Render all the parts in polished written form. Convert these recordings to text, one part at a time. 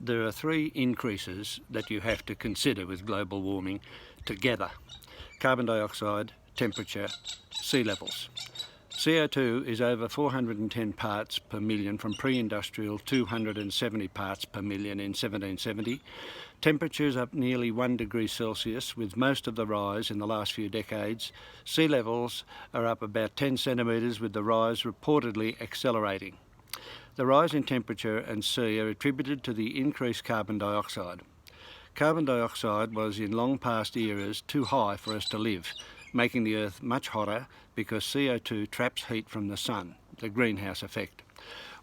there are three increases that you have to consider with global warming together: carbon dioxide, temperature, sea levels. CO2 is over 410 parts per million from pre-industrial 270 parts per million in 1770. Temperatures up nearly 1 degree Celsius, with most of the rise in the last few decades. Sea levels are up about 10 centimetres, with the rise reportedly accelerating. The rise in temperature and sea are attributed to the increased carbon dioxide. Carbon dioxide was in long past eras too high for us to live, making the Earth much hotter because CO2 traps heat from the sun, the greenhouse effect.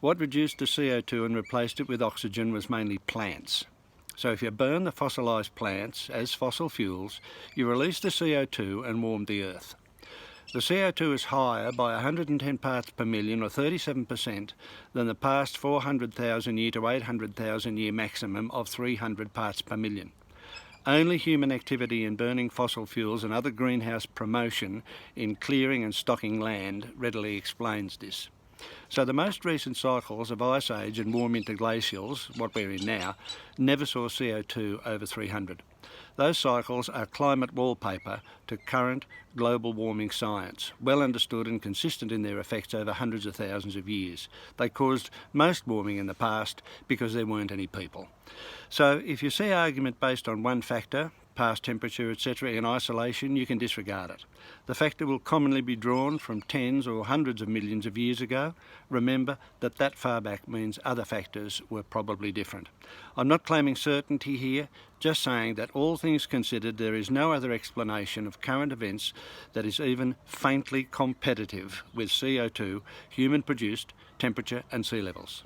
What reduced the CO2 and replaced it with oxygen was mainly plants. So if you burn the fossilised plants as fossil fuels, you release the CO2 and warm the Earth. The CO2 is higher by 110 parts per million, or 37%, than the past 400,000 year to 800,000 year maximum of 300 parts per million. Only human activity in burning fossil fuels and other greenhouse promotion in clearing and stocking land readily explains this. So the most recent cycles of ice age and warm interglacials, what we're in now, never saw CO2 over 300. Those cycles are climate wallpaper to current global warming science, well understood and consistent in their effects over hundreds of thousands of years. They caused most warming in the past because there weren't any people. So if you see argument based on one factor, past temperature, etc., in isolation, you can disregard it. The factor will commonly be drawn from tens or hundreds of millions of years ago. Remember that that far back means other factors were probably different. I'm not claiming certainty here, just saying that all things considered, there is no other explanation of current events that is even faintly competitive with CO2, human-produced, temperature and sea levels.